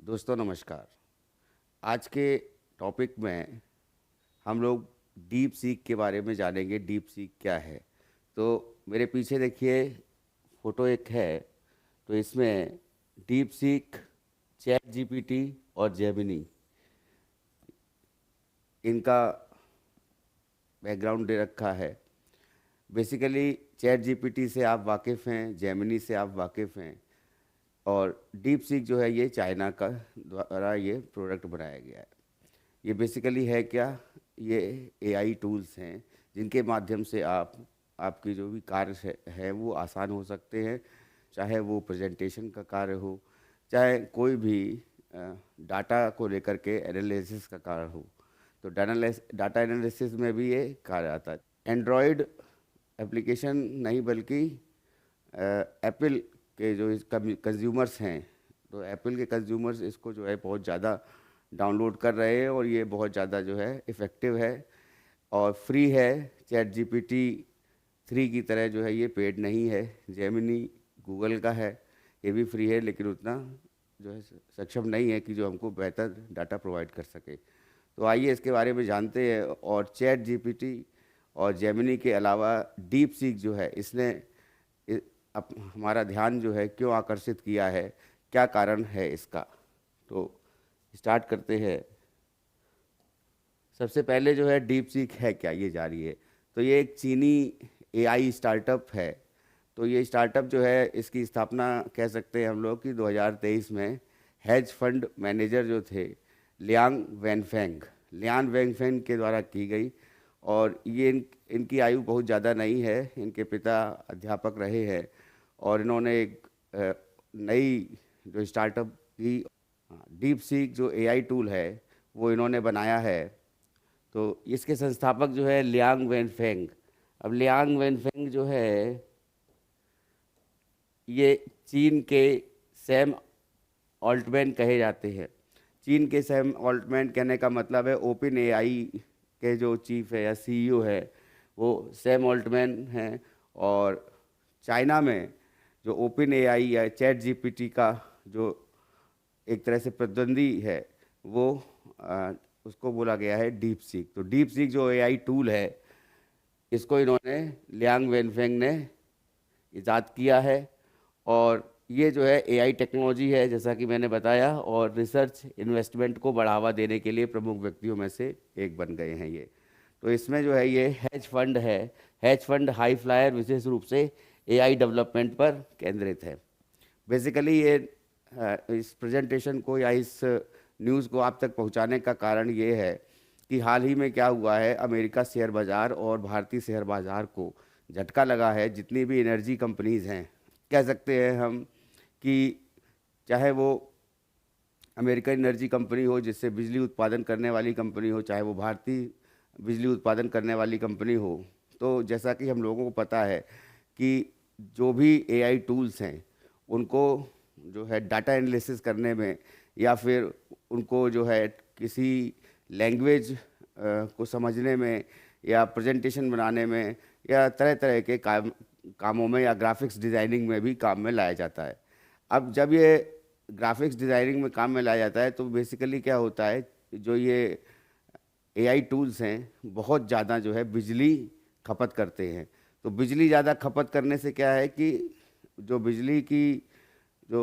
दोस्तों नमस्कार। आज के टॉपिक में हम लोग डीप सीक के बारे में जानेंगे। डीप सीक क्या है? तो मेरे पीछे देखिए फोटो एक है। तो इसमें डीप सीक, चैट जीपीटी और जेमिनी, इनका बैकग्राउंड दे रखा है। बेसिकली चैट जीपीटी से आप वाकिफ़ हैं, जेमिनी से आप वाकिफ़ हैं, और डीप सीक जो है ये चाइना का द्वारा ये प्रोडक्ट बनाया गया है। ये बेसिकली है क्या? ये एआई टूल्स हैं जिनके माध्यम से आप आपकी जो भी कार्य है वो आसान हो सकते हैं। चाहे वो प्रेजेंटेशन का कार्य हो, चाहे कोई भी डाटा को लेकर के एनालिसिस का कार्य हो। तो डाटा एनालिसिस में भी ये कार्य आता है। एंड्रॉयड एप्लीकेशन नहीं बल्कि एप्पल के जो कंज्यूमर्स हैं, तो एप्पल के कंज्यूमर्स इसको जो है बहुत ज़्यादा डाउनलोड कर रहे हैं, और ये बहुत ज़्यादा जो है इफ़ेक्टिव है और फ्री है। चैट जीपीटी 3 की तरह जो है ये पेड नहीं है। जेमिनी गूगल का है, ये भी फ्री है, लेकिन उतना जो है सक्षम नहीं है कि जो हमको बेहतर डाटा प्रोवाइड कर सके। तो आइए इसके बारे में जानते हैं। और चैट जीपीटी और जेमिनी के अलावा डीप सीक जो है इसने हमारा ध्यान जो है क्यों आकर्षित किया है, क्या कारण है इसका? तो स्टार्ट करते हैं। सबसे पहले जो है डीप सीक है क्या, ये जानिए। है तो ये एक चीनी एआई स्टार्टअप है। तो ये स्टार्टअप जो है इसकी स्थापना कह सकते हैं हम लोग कि 2023 में हेज फंड मैनेजर जो थे लियान वेंगफेंग के द्वारा की गई। और ये इनकी आयु बहुत ज़्यादा नहीं है। इनके पिता अध्यापक रहे हैं और इन्होंने एक नई जो स्टार्टअप की डीप सीक जो एआई टूल है वो इन्होंने बनाया है। तो इसके संस्थापक जो है लियांग वेनफेंग। अब लियांग वेनफेंग जो है ये चीन के सैम ऑल्टमैन कहे जाते हैं। चीन के सैम ऑल्टमैन कहने का मतलब है ओपन एआई के जो चीफ है या सीईओ है वो सैम ऑल्टमैन हैं। और चाइना में जो ओपन एआई या चैट जीपीटी का जो एक तरह से प्रतिद्वंदी है वो उसको बोला गया है डीप सीक। तो डीप सीक जो एआई टूल है इसको इन्होंने लियांग वेनफेंग ने इजाद किया है। और ये जो है एआई टेक्नोलॉजी है जैसा कि मैंने बताया, और रिसर्च इन्वेस्टमेंट को बढ़ावा देने के लिए प्रमुख व्यक्तियों में से एक बन गए हैं ये। तो इसमें जो है ये हेज फंड है। हेज फंड हाई फ्लायर विशेष रूप से एआई डेवलपमेंट पर केंद्रित है। बेसिकली ये इस प्रेजेंटेशन को या इस न्यूज़ को आप तक पहुंचाने का कारण ये है कि हाल ही में क्या हुआ है, अमेरिका शेयर बाज़ार और भारतीय शेयर बाज़ार को झटका लगा है। जितनी भी एनर्जी कंपनीज़ हैं, कह सकते हैं हम कि चाहे वो अमेरिकन एनर्जी कंपनी हो जिससे बिजली उत्पादन करने वाली कंपनी हो, चाहे वो भारतीय बिजली उत्पादन करने वाली कंपनी हो, तो जैसा कि हम लोगों को पता है कि जो भी एआई टूल्स हैं उनको जो है डाटा एनालिसिस करने में या फिर उनको जो है किसी लैंग्वेज को समझने में या प्रेजेंटेशन बनाने में या तरह तरह के कामों में या ग्राफिक्स डिज़ाइनिंग में भी काम में लाया जाता है। अब जब ये ग्राफिक्स डिज़ाइनिंग में काम में लाया जाता है तो बेसिकली क्या होता है, जो ये एआई टूल्स हैं बहुत ज़्यादा जो है बिजली खपत करते हैं। तो बिजली ज़्यादा खपत करने से क्या है कि जो बिजली की जो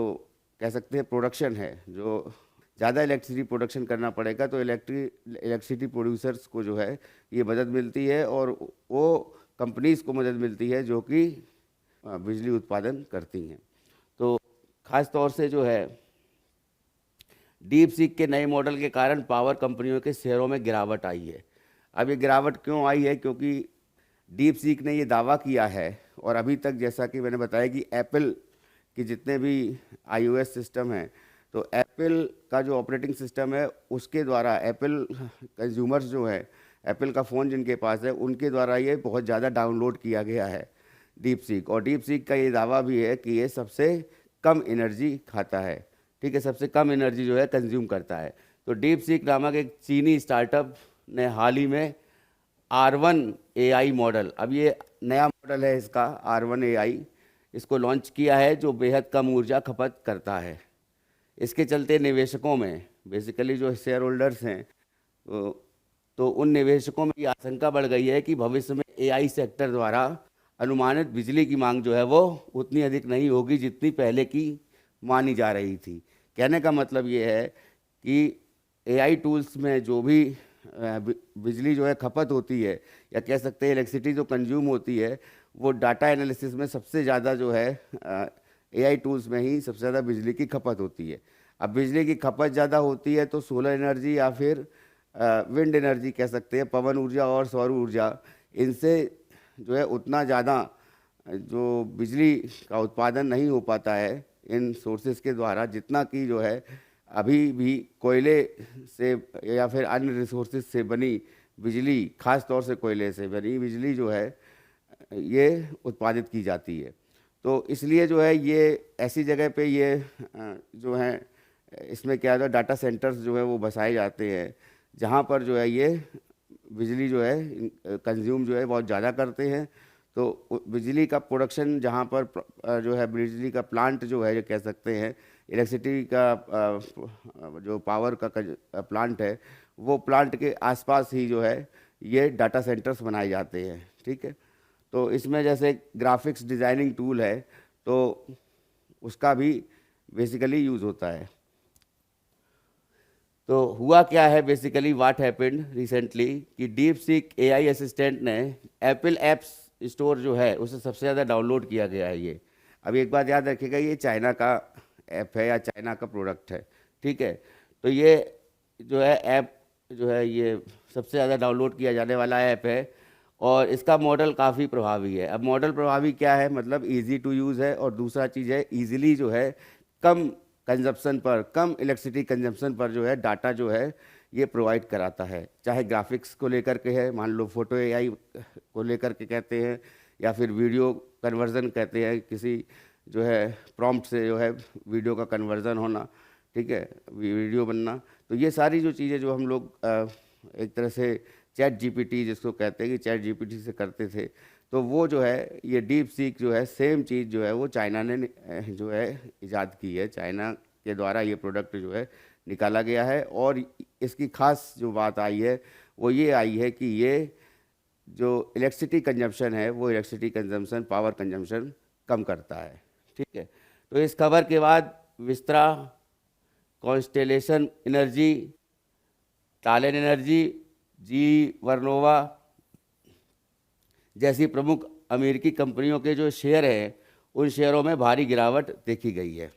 कह सकते हैं प्रोडक्शन है, जो ज़्यादा इलेक्ट्रिसिटी प्रोडक्शन करना पड़ेगा, तो इलेक्ट्रिसिटी प्रोड्यूसर्स को जो है ये मदद मिलती है और वो कंपनीज़ को मदद मिलती है जो कि बिजली उत्पादन करती हैं। तो ख़ास तौर से जो है डीप सीक के नए मॉडल के कारण पावर कंपनियों के शेयरों में गिरावट आई है। अब ये गिरावट क्यों आई है? क्योंकि डीप सीक ने ये दावा किया है, और अभी तक जैसा कि मैंने बताया कि एप्पल कि जितने भी आईओएस सिस्टम हैं, तो एप्पल का जो ऑपरेटिंग सिस्टम है उसके द्वारा एप्पल कंज्यूमर्स जो है, एप्पल का फ़ोन जिनके पास है उनके द्वारा ये बहुत ज़्यादा डाउनलोड किया गया है डीप सीक। और डीप सीक का ये दावा भी है कि ये सबसे कम एनर्जी खाता है। ठीक है, सबसे कम एनर्जी जो है कंज्यूम करता है। तो डीप सीक नामक एक चीनी स्टार्टअप ने हाल ही में R1 AI मॉडल, अब ये नया मॉडल है इसका R1 AI, इसको लॉन्च किया है जो बेहद कम ऊर्जा खपत करता है। इसके चलते निवेशकों में, बेसिकली जो शेयर होल्डर्स हैं, तो उन निवेशकों में ये आशंका बढ़ गई है कि भविष्य में एआई सेक्टर द्वारा अनुमानित बिजली की मांग जो है वो उतनी अधिक नहीं होगी जितनी पहले की मानी जा रही थी। कहने का मतलब ये है कि एआई टूल्स में जो भी बिजली जो है खपत होती है, या कह सकते हैं इलेक्ट्रिसिटी जो कंज्यूम होती है, वो डाटा एनालिसिस में सबसे ज़्यादा जो है एआई टूल्स में ही सबसे ज़्यादा बिजली की खपत होती है। अब बिजली की खपत ज़्यादा होती है तो सोलर एनर्जी या फिर विंड एनर्जी कह सकते हैं, पवन ऊर्जा और सौर ऊर्जा, इनसे जो है उतना ज़्यादा जो बिजली का उत्पादन नहीं हो पाता है इन सोर्सेज के द्वारा, जितना कि जो है अभी भी कोयले से या फिर अन्य रिसोर्सेज से बनी बिजली, खास तौर से कोयले से बनी बिजली जो है ये उत्पादित की जाती है। तो इसलिए जो है ये ऐसी जगह पे ये जो है इसमें क्या है, डाटा सेंटर्स जो है वो बसाए जाते हैं जहाँ पर जो है ये बिजली जो है कंज्यूम जो है बहुत ज़्यादा करते हैं। तो बिजली का प्रोडक्शन जहाँ पर जो है बिजली का प्लांट जो है, जो कह सकते हैं इलेक्ट्रिसिटी का जो पावर का प्लांट है, वो प्लांट के आसपास ही जो है ये डाटा सेंटर्स बनाए जाते हैं। ठीक है, तो इसमें जैसे ग्राफिक्स डिज़ाइनिंग टूल है तो उसका भी बेसिकली यूज़ होता है। तो हुआ क्या है, बेसिकली व्हाट हैपेंड रिसेंटली कि डीप सीक एआई असिस्टेंट ने एप्पल ऐप्स स्टोर जो है उसे सबसे ज़्यादा डाउनलोड किया गया है ये। अब एक बात याद रखिएगा, ये चाइना का ऐप है या चाइना का प्रोडक्ट है। ठीक है, तो ये जो है ऐप जो है ये सबसे ज़्यादा डाउनलोड किया जाने वाला ऐप है और इसका मॉडल काफ़ी प्रभावी है। अब मॉडल प्रभावी क्या है, मतलब इजी टू यूज़ है, और दूसरा चीज़ है इजीली जो है कम कंजप्शन पर, कम इलेक्ट्रिसिटी कंजप्शन पर जो है डाटा जो है ये प्रोवाइड कराता है। चाहे ग्राफिक्स को लेकर के है, मान लो फोटो एआई को लेकर के कहते हैं, या फिर वीडियो कन्वर्जन कहते हैं, किसी जो है प्रॉम्प्ट से जो है वीडियो का कन्वर्जन होना, ठीक है, वीडियो बनना। तो ये सारी जो चीज़ें जो हम लोग एक तरह से चैट जीपीटी जिसको कहते हैं कि चैट जीपीटी से करते थे, तो वो जो है ये डीप सीक जो है सेम चीज़ जो है वो चाइना ने जो है इजाद की है। चाइना के द्वारा ये प्रोडक्ट जो है निकाला गया है, और इसकी खास जो बात आई है वो ये आई है कि ये जो इलेक्ट्रिसिटी कंजम्पशन है वो इलेक्ट्रिसिटी कंजम्पशन, पावर कंजम्पशन कम करता है। ठीक है, तो इस खबर के बाद विस्त्रा, कॉन्स्टेलेशन एनर्जी, टालन एनर्जी, जी वर्नोवा जैसी प्रमुख अमेरिकी कंपनियों के जो शेयर हैं उन शेयरों में भारी गिरावट देखी गई है,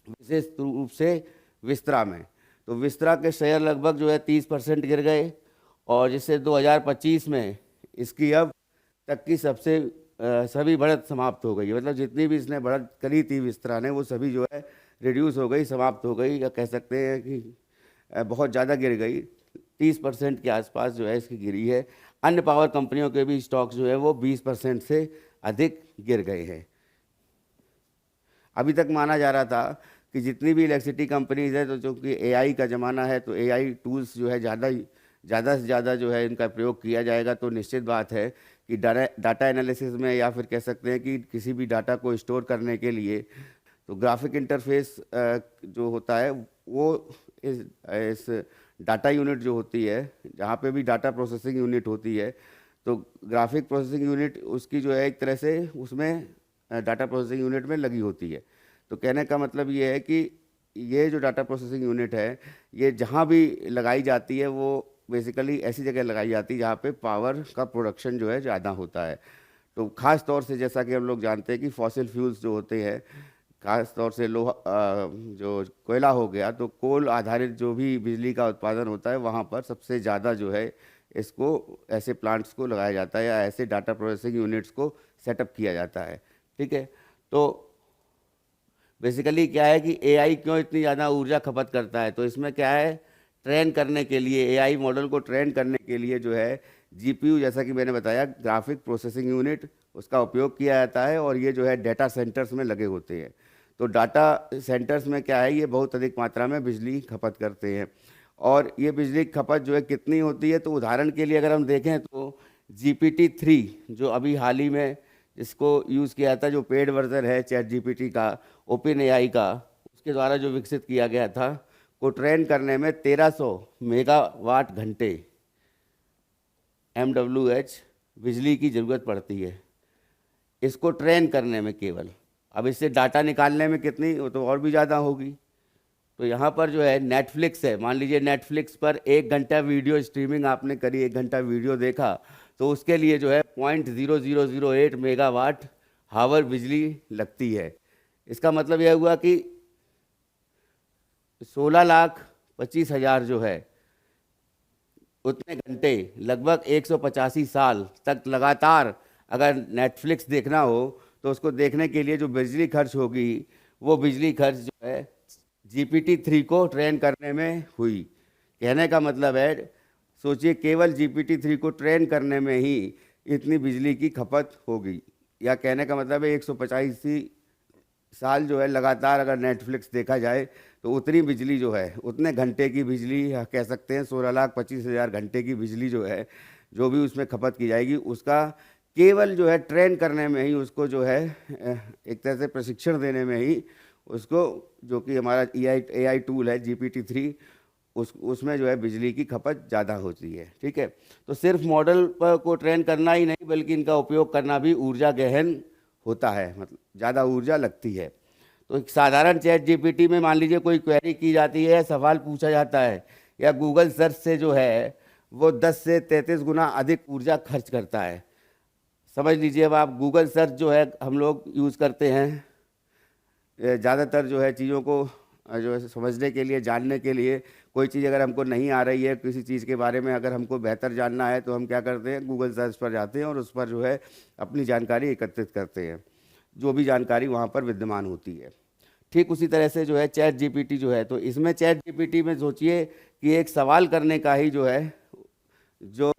विशेष रूप से विस्त्रा में। तो विस्त्रा के शेयर लगभग जो है 30% गिर गए, और जिससे 2025 में इसकी अब तक की सभी बढ़त समाप्त हो गई। मतलब जितनी भी इसने बढ़त करी थी विस्त्रा ने, वो सभी जो है रिड्यूस हो गई, समाप्त हो गई, या कह सकते हैं कि बहुत ज़्यादा गिर गई। 30% के आसपास जो है इसकी गिरी है। अन्य पावर कंपनियों के भी स्टॉक्स जो है वो 20% से अधिक गिर गए हैं। अभी तक माना जा रहा था कि जितनी भी इलेक्ट्रिसिटी कंपनीज है, तो चूँकि एआई का ज़माना है तो एआई टूल्स जो है ज़्यादा से ज़्यादा जो है इनका प्रयोग किया जाएगा। तो निश्चित बात है कि डाटा एनालिसिस में, या फिर कह सकते हैं कि किसी भी डाटा को स्टोर करने के लिए, तो ग्राफिक इंटरफेस जो होता है वो इस डाटा यूनिट जो होती है, जहाँ पे भी डाटा प्रोसेसिंग यूनिट होती है, तो ग्राफिक प्रोसेसिंग यूनिट उसकी जो है एक तरह से उसमें डाटा प्रोसेसिंग यूनिट में लगी होती है। तो कहने का मतलब ये है कि ये जो डाटा प्रोसेसिंग यूनिट है ये जहाँ भी लगाई जाती है वो बेसिकली ऐसी जगह लगाई जाती है जहाँ पे पावर का प्रोडक्शन जो है ज़्यादा होता है। तो ख़ास तौर से जैसा कि हम लोग जानते हैं कि फॉसिल फ्यूल्स जो होते हैं, खास तौर से लोहा, जो कोयला हो गया, तो कोल आधारित जो भी बिजली का उत्पादन होता है वहाँ पर सबसे ज़्यादा जो है इसको ऐसे प्लांट्स को लगाया जाता है, या ऐसे डाटा प्रोसेसिंग यूनिट्स को सेटअप किया जाता है। ठीक है, तो बेसिकली क्या है कि एआई क्यों इतनी ज़्यादा ऊर्जा खपत करता है, तो इसमें क्या है, ट्रेन करने के लिए, एआई मॉडल को ट्रेन करने के लिए जो है जीपीयू, जैसा कि मैंने बताया, ग्राफिक प्रोसेसिंग यूनिट, उसका उपयोग किया जाता है, और ये जो है डाटा सेंटर्स में लगे होते हैं। तो डाटा सेंटर्स में क्या है, ये बहुत अधिक मात्रा में बिजली खपत करते हैं। और ये बिजली की खपत जो है कितनी होती है, तो उदाहरण के लिए अगर हम देखें तो GPT-3 जो अभी हाल ही में इसको यूज़ किया था, जो पेड वर्जन है चैट जीपीटी का, ओपन एआई का, के द्वारा जो विकसित किया गया था, को ट्रेन करने में 1300 मेगावाट घंटे MWH बिजली की ज़रूरत पड़ती है इसको ट्रेन करने में केवल। अब इससे डाटा निकालने में कितनी, वो तो और भी ज़्यादा होगी। तो यहाँ पर जो है नेटफ्लिक्स है, मान लीजिए नेटफ्लिक्स पर 1 घंटा वीडियो स्ट्रीमिंग आपने करी, 1 घंटा वीडियो देखा, तो उसके लिए जो है 0.0008 मेगावाट हावर बिजली लगती है। इसका मतलब यह हुआ कि 16,25,000 जो है उतने घंटे, लगभग 185 साल तक लगातार अगर नेटफ्लिक्स देखना हो तो उसको देखने के लिए जो बिजली खर्च होगी, वो बिजली खर्च जो है GPT-3 को ट्रेन करने में हुई। कहने का मतलब है, सोचिए केवल GPT-3 को ट्रेन करने में ही इतनी बिजली की खपत होगी, या कहने का मतलब है 185 साल जो है लगातार अगर नेटफ्लिक्स देखा जाए तो उतनी बिजली जो है, उतने घंटे की बिजली, या कह सकते हैं 16,25,000 घंटे की बिजली जो है, जो भी उसमें खपत की जाएगी, उसका केवल जो है ट्रेन करने में ही, उसको जो है एक तरह से प्रशिक्षण देने में ही उसको, जो कि हमारा AI टूल है GPT-3, उसमें जो है बिजली की खपत ज़्यादा होती है। ठीक है, तो सिर्फ मॉडल पर को ट्रेन करना ही नहीं, बल्कि इनका उपयोग करना भी ऊर्जा गहन होता है, मतलब ज़्यादा ऊर्जा लगती है। तो एक साधारण चैट GPT में मान लीजिए कोई क्वेरी की जाती है, सवाल पूछा जाता है, या गूगल सर्च से जो है वो 10 से 33 गुना अधिक ऊर्जा खर्च करता है। समझ लीजिए, अब आप गूगल सर्च जो है हम लोग यूज़ करते हैं ज़्यादातर जो है चीज़ों को जो है समझने के लिए, जानने के लिए। कोई चीज़ अगर हमको नहीं आ रही है, किसी चीज़ के बारे में अगर हमको बेहतर जानना है, तो हम क्या करते हैं, गूगल सर्च पर जाते हैं और उस पर जो है अपनी जानकारी एकत्रित करते हैं, जो भी जानकारी वहाँ पर विद्यमान होती है। ठीक उसी तरह से जो है चैट GPT जो है, तो इसमें चैट GPT में सोचिए कि एक सवाल करने का ही जो है, जो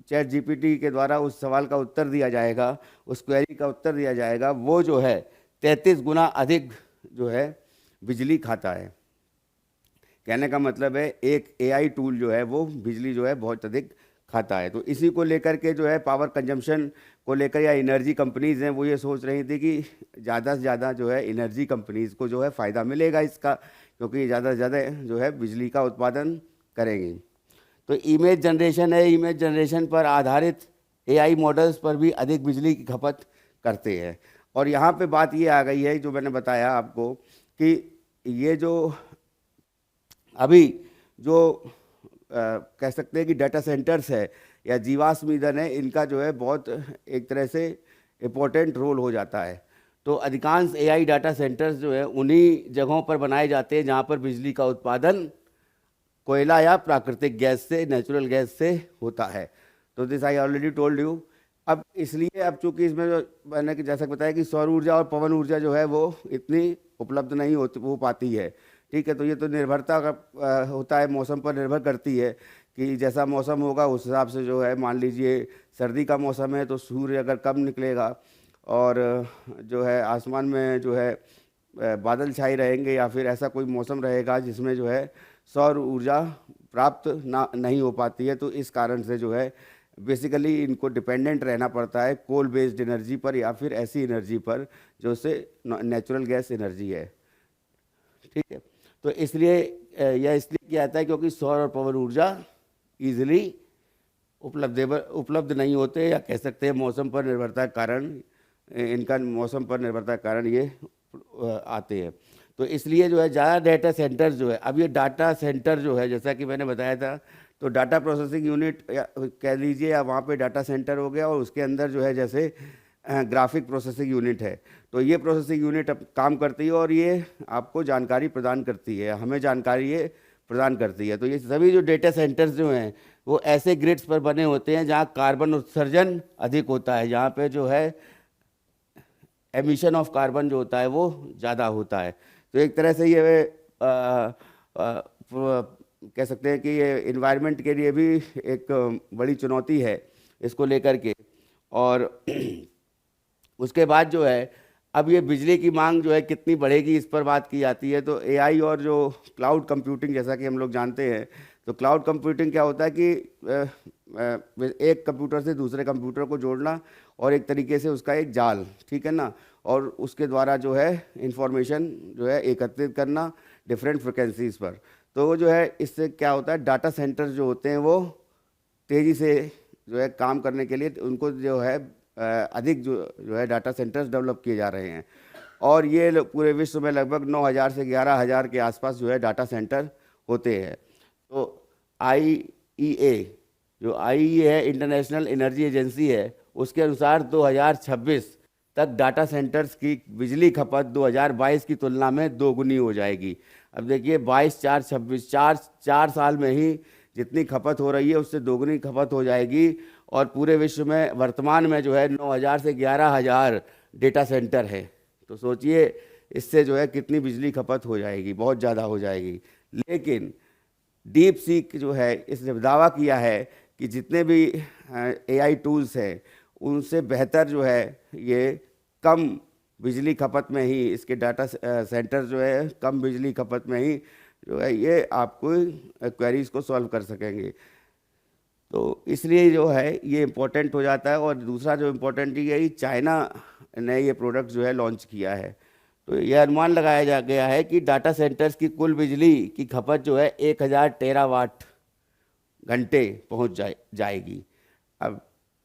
चैट GPT के द्वारा उस सवाल का उत्तर दिया जाएगा, उस क्वेरी का उत्तर दिया जाएगा, वो जो है 33 गुना अधिक जो है बिजली खाता है। कहने का मतलब है एक AI टूल जो है वो बिजली जो है बहुत अधिक खाता है। तो इसी को लेकर के जो है पावर कंजम्पशन को लेकर, या एनर्जी कंपनीज़ हैं, वो ये सोच रही थी कि ज़्यादा से ज़्यादा जो है एनर्जी कंपनीज़ को जो है फ़ायदा मिलेगा इसका, क्योंकि ज़्यादा से ज़्यादा जो है बिजली का उत्पादन करेंगी। तो इमेज जनरेशन है, इमेज जनरेशन पर आधारित AI मॉडल्स पर भी अधिक बिजली की खपत करते हैं। और यहाँ पे बात ये आ गई है, जो मैंने बताया आपको, कि ये जो अभी जो कह सकते हैं कि डाटा सेंटर्स है या जीवाश्म ईंधन है, इनका जो है बहुत एक तरह से इम्पोर्टेंट रोल हो जाता है। तो अधिकांश AI डाटा सेंटर्स जो है उन्हीं जगहों पर बनाए जाते हैं जहाँ पर बिजली का उत्पादन कोयला या प्राकृतिक गैस से, नेचुरल गैस से होता है। तो this I already told you. अब इसलिए, अब चूंकि इसमें जो मैंने जैसा बताया कि सौर ऊर्जा और पवन ऊर्जा जो है वो इतनी उपलब्ध नहीं हो पाती है। ठीक है, तो ये तो निर्भरता होता है, मौसम पर निर्भर करती है कि जैसा मौसम होगा उस हिसाब से जो है, मान लीजिए सर्दी का मौसम है तो सूर्य अगर कम निकलेगा और जो है आसमान में जो है बादल छाए रहेंगे, या फिर ऐसा कोई मौसम रहेगा जिसमें जो है सौर ऊर्जा प्राप्त नहीं हो पाती है, तो इस कारण से जो है बेसिकली इनको डिपेंडेंट रहना पड़ता है कोल बेस्ड एनर्जी पर, या फिर ऐसी एनर्जी पर जो से नेचुरल गैस एनर्जी है। ठीक है, तो इसलिए यह इसलिए किया जाता है क्योंकि सौर और पवन ऊर्जा ईजिली उपलब्ध नहीं होते, या कह सकते हैं मौसम पर निर्भरता के कारण, इनका मौसम पर निर्भरता के कारण ये आते हैं। तो इसलिए जो है ज़्यादा डाटा सेंटर जो है, अब ये डाटा सेंटर जो है, जैसा कि मैंने बताया था, तो डाटा प्रोसेसिंग यूनिट कह लीजिए, या वहाँ पे डाटा सेंटर हो गया, और उसके अंदर जो है जैसे ग्राफिक प्रोसेसिंग यूनिट है, तो ये प्रोसेसिंग यूनिट अब काम करती है और ये आपको जानकारी प्रदान करती है, हमें जानकारी ये प्रदान करती है। तो ये सभी जो डेटा सेंटर्स जो हैं वो ऐसे ग्रिड्स पर बने होते हैं जहाँ कार्बन उत्सर्जन अधिक होता है, जहाँ पे जो है एमिशन ऑफ कार्बन जो होता है वो ज़्यादा होता है। तो एक तरह से ये कह सकते हैं कि ये इन्वायरमेंट के लिए भी एक बड़ी चुनौती है इसको लेकर के। और उसके बाद जो है अब ये बिजली की मांग जो है कितनी बढ़ेगी, इस पर बात की जाती है। तो AI और जो क्लाउड कंप्यूटिंग, जैसा कि हम लोग जानते हैं, तो क्लाउड कंप्यूटिंग क्या होता है कि एक कंप्यूटर से दूसरे कंप्यूटर को जोड़ना और एक तरीके से उसका एक जाल, ठीक है ना, और उसके द्वारा जो है इंफॉर्मेशन जो है एकत्रित करना डिफरेंट फ्रिक्वेंसीज पर। तो वो जो है इससे क्या होता है, डाटा सेंटर्स जो होते हैं वो तेज़ी से जो है काम करने के लिए उनको जो है अधिक जो है डाटा सेंटर्स डेवलप किए जा रहे हैं। और ये पूरे विश्व में लगभग 9,000 से 11,000 के आसपास जो है डाटा सेंटर होते हैं। तो IEA जो IEA है, इंटरनेशनल एनर्जी एजेंसी है, उसके अनुसार 2026 तक डाटा सेंटर्स की बिजली खपत 2022 की तुलना में दोगुनी हो जाएगी। अब देखिए 22, 4, 26 चार साल में ही जितनी खपत हो रही है उससे दोगुनी खपत हो जाएगी। और पूरे विश्व में वर्तमान में जो है 9,000 से 11,000 डेटा सेंटर है। तो सोचिए इससे जो है कितनी बिजली खपत हो जाएगी, बहुत ज़्यादा हो जाएगी। लेकिन डीप सीक जो है इसने दावा किया है कि जितने भी AI टूल्स हैं उनसे बेहतर जो है ये कम बिजली खपत में ही इसके डाटा सेंटर जो है कम बिजली खपत में ही जो है ये आपको क्वेरीज को सॉल्व कर सकेंगे। तो इसलिए जो है ये इम्पोर्टेंट हो जाता है। और दूसरा जो इम्पोर्टेंट ये है कि चाइना ने ये प्रोडक्ट जो है लॉन्च किया है। तो यह अनुमान लगाया जा गया है कि डाटा सेंटर्स की कुल बिजली की खपत जो है 1,000 टेरावाट घंटे पहुंच जाएगी। अब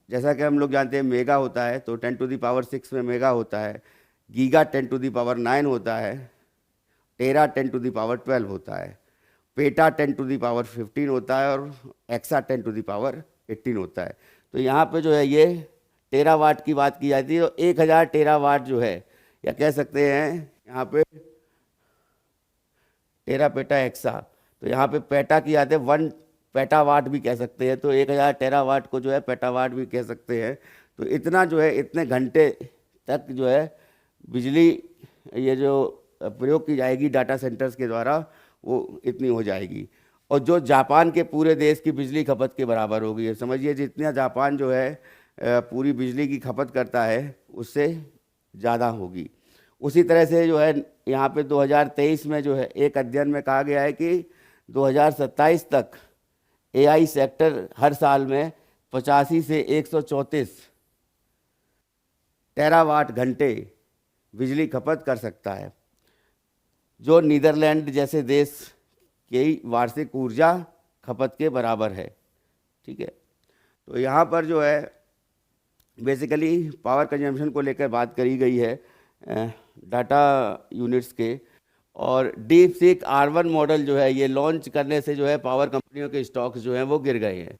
जैसा कि हम लोग जानते हैं मेगा होता है, तो 10⁻6 में मेगा होता है, गीगा 10⁻9 होता है, टेरा 10⁻12 होता है, पेटा 10⁻15 होता है और एक्सा 10⁻18 होता है। तो यहाँ पे जो है ये टेरावाट की बात की जाती है। तो 1,000 टेरावाट जो है, या कह सकते हैं यहाँ पे टेरा पेटा एक्सा, तो यहाँ पे पेटा की आते हैं 1 पेटावाट भी कह सकते हैं। तो 1,000 टेरावाट को जो है पेटावाट भी कह सकते हैं। तो इतना जो है इतने घंटे तक जो है बिजली ये जो प्रयोग की जाएगी डाटा सेंटर्स के द्वारा वो इतनी हो जाएगी। और जो जापान के पूरे देश की बिजली खपत के बराबर होगी। समझिए जितना जापान जो है पूरी बिजली की खपत करता है उससे ज़्यादा होगी। उसी तरह से जो है यहाँ पे 2023 में जो है एक अध्ययन में कहा गया है कि 2027 तक AI सेक्टर हर साल में 85 से 134 टेरावाट घंटे बिजली खपत कर सकता है, जो नीदरलैंड जैसे देश की वार्षिक ऊर्जा खपत के बराबर है। ठीक है, तो यहाँ पर जो है बेसिकली पावर कंजम्पशन को लेकर बात करी गई है डाटा यूनिट्स के। और डीप सीक R1 मॉडल जो है ये लॉन्च करने से जो है पावर कंपनियों के स्टॉक्स जो हैं वो गिर गए हैं,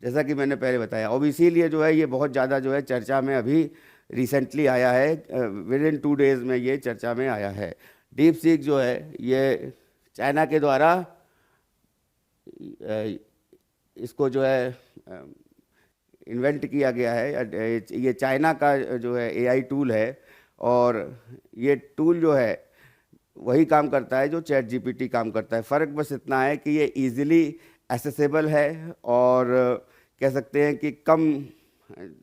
जैसा कि मैंने पहले बताया। और इसीलिए जो है ये बहुत ज़्यादा जो है चर्चा में अभी रिसेंटली आया है, विद इन 2 डेज़ में ये चर्चा में आया है। डीप सीक जो है ये चाइना के द्वारा इसको जो है इन्वेंट किया गया है। ये चाइना का जो है AI टूल है। और ये टूल जो है वही काम करता है जो ChatGPT काम करता है। फ़र्क बस इतना है कि ये इजीली एसेसेबल है और कह सकते हैं कि कम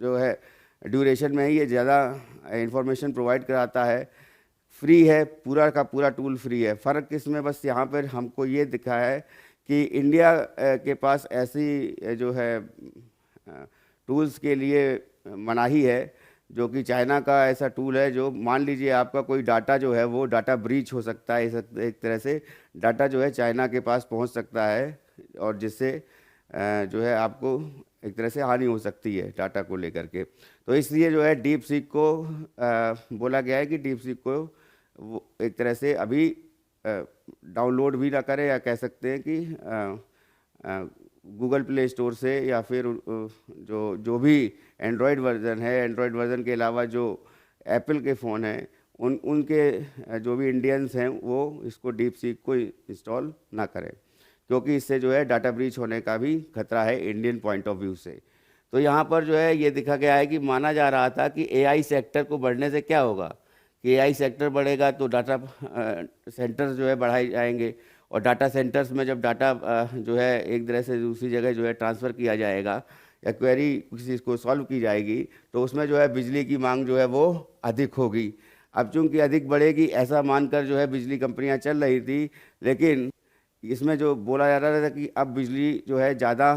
जो है ड्यूरेशन में ही ये ज़्यादा इंफॉर्मेशन प्रोवाइड कराता है। फ्री है, पूरा का पूरा टूल फ्री है। फ़र्क इसमें बस यहाँ पर हमको ये दिखा है कि इंडिया के पास ऐसी जो है टूल्स के लिए मनाही है, जो कि चाइना का ऐसा टूल है जो मान लीजिए आपका कोई डाटा जो है वो डाटा ब्रीच हो सकता है। एक तरह से डाटा जो है चाइना के पास पहुंच सकता है और जिससे जो है आपको एक तरह से हानि हो सकती है डाटा को लेकर के। तो इसलिए जो है डीप सीक को बोला गया है कि डीप सीक को वो एक तरह से अभी डाउनलोड भी ना करें, या कह सकते हैं कि गूगल प्ले स्टोर से या फिर जो भी एंड्रॉयड वर्ज़न है, एंड्रॉयड वर्ज़न के अलावा जो एप्पल के फ़ोन हैं उनके जो भी इंडियंस हैं वो इसको डीप सीक को इंस्टॉल ना करें, क्योंकि इससे जो है डाटा ब्रीच होने का भी खतरा है इंडियन पॉइंट ऑफ व्यू से। तो यहाँ पर जो है ये देखा गया है कि माना जा रहा था कि AI सेक्टर को बढ़ने से क्या होगा कि AI सेक्टर बढ़ेगा तो डाटा सेंटर्स जो है बढ़ाए जाएंगे। और डाटा सेंटर्स में जब डाटा जो है एक तरह से दूसरी जगह जो है ट्रांसफ़र किया जाएगा या क्वेरी किसी को सॉल्व की जाएगी, तो उसमें जो है बिजली की मांग जो है वो अधिक होगी। अब चूंकि अधिक बढ़ेगी ऐसा मानकर जो है बिजली कंपनियां चल रही थी, लेकिन इसमें जो बोला जा रहा था कि अब बिजली जो है ज़्यादा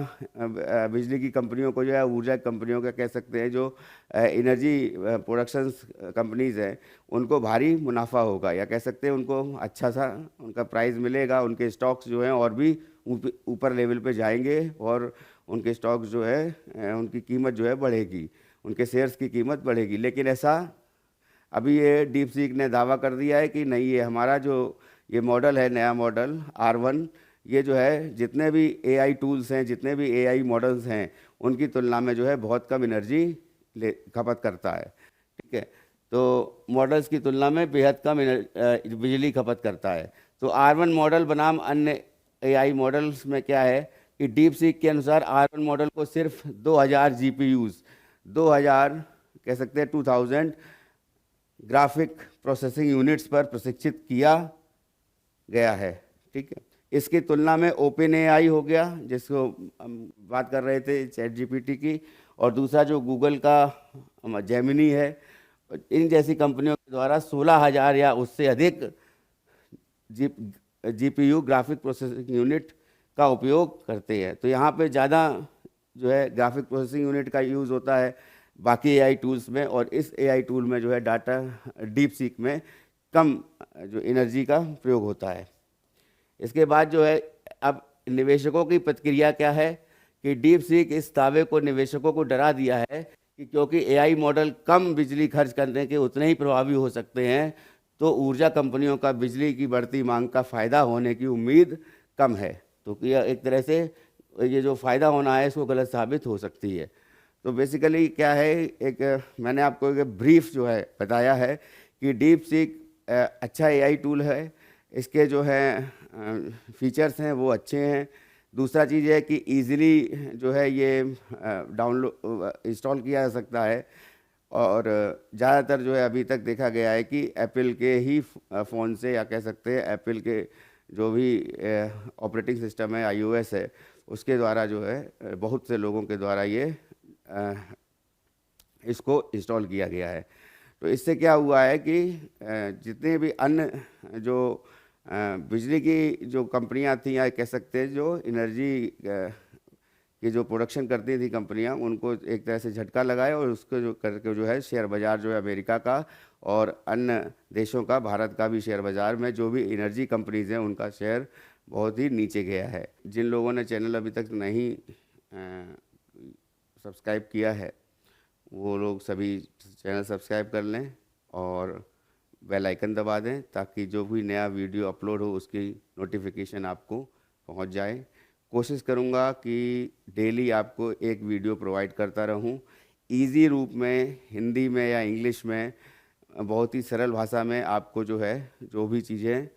बिजली की कंपनियों को जो है ऊर्जा कंपनियों का कह सकते हैं जो एनर्जी प्रोडक्शंस कंपनीज़ हैं उनको भारी मुनाफा होगा, या कह सकते हैं उनको अच्छा सा उनका प्राइस मिलेगा, उनके स्टॉक्स जो हैं और भी ऊपर लेवल पे जाएंगे और उनके स्टॉक्स जो है उनकी कीमत जो है बढ़ेगी, उनके शेयर्स की कीमत बढ़ेगी। लेकिन ऐसा अभी ये डीप सीक ने दावा कर दिया है कि नहीं, ये हमारा जो ये मॉडल है, नया मॉडल R1, ये जो है जितने भी AI टूल्स हैं, जितने भी AI मॉडल्स हैं, उनकी तुलना में जो है बहुत कम एनर्जी खपत करता है। ठीक है, तो मॉडल्स की तुलना में बेहद कम बिजली खपत करता है। तो R1 मॉडल बनाम अन्य AI मॉडल्स में क्या है कि डीप सीक के अनुसार R1 मॉडल को सिर्फ 2000 GPUs, 2000 कह सकते हैं 2000 ग्राफिक प्रोसेसिंग यूनिट्स पर प्रशिक्षित किया गया है। ठीक है, इसकी तुलना में ओपन AI हो गया, जिसको हम बात कर रहे थे चैट GPT की, और दूसरा जो गूगल का जेमिनी है, इन जैसी कंपनियों के द्वारा 16,000 या उससे अधिक GPU ग्राफिक प्रोसेसिंग यूनिट का उपयोग करते हैं। तो यहाँ पे ज़्यादा जो है ग्राफिक प्रोसेसिंग यूनिट का यूज़ होता है बाकी AI टूल्स में, और इस AI टूल में जो है डाटा डीप सीक में कम जो एनर्जी का प्रयोग होता है। इसके बाद जो है अब निवेशकों की प्रतिक्रिया क्या है कि डीप सीक इस दावे को निवेशकों को डरा दिया है कि क्योंकि AI मॉडल कम बिजली खर्च करने के उतने ही प्रभावी हो सकते हैं, तो ऊर्जा कंपनियों का बिजली की बढ़ती मांग का फ़ायदा होने की उम्मीद कम है। तो यह एक तरह से ये जो फ़ायदा होना है इसको गलत साबित हो सकती है। तो बेसिकली क्या है, एक मैंने आपको एक ब्रीफ जो है बताया है कि डीप सीक अच्छा AI टूल है, इसके जो है फीचर्स हैं वो अच्छे हैं। दूसरा चीज़ है कि इजीली जो है ये डाउनलोड इंस्टॉल किया जा सकता है, और ज़्यादातर जो है अभी तक देखा गया है कि एप्पल के ही फ़ोन से, या कह सकते हैं एप्पल के जो भी ऑपरेटिंग सिस्टम है iOS है, उसके द्वारा जो है बहुत से लोगों के द्वारा ये इसको इंस्टॉल किया गया है। तो इससे क्या हुआ है कि जितने भी अन्य जो बिजली की जो कंपनियां थी, या कह सकते हैं जो एनर्जी की जो प्रोडक्शन करती थी कंपनियां, उनको एक तरह से झटका लगाया, और उसको जो करके जो है शेयर बाज़ार जो है अमेरिका का और अन्य देशों का, भारत का भी शेयर बाज़ार में जो भी एनर्जी कंपनीज़ हैं उनका शेयर बहुत ही नीचे गया है। जिन लोगों ने चैनल अभी तक नहीं सब्सक्राइब किया है वो लोग सभी चैनल सब्सक्राइब कर लें और बेल आइकन दबा दें, ताकि जो भी नया वीडियो अपलोड हो उसकी नोटिफिकेशन आपको पहुंच जाए। कोशिश करूंगा कि डेली आपको एक वीडियो प्रोवाइड करता रहूं, इजी रूप में, हिंदी में या इंग्लिश में, बहुत ही सरल भाषा में आपको जो है जो भी चीज़ें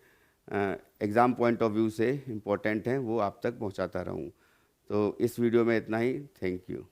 एग्ज़ाम पॉइंट ऑफ व्यू से इम्पोर्टेंट हैं वो आप तक पहुंचाता रहूं। तो इस वीडियो में इतना ही। Thank you.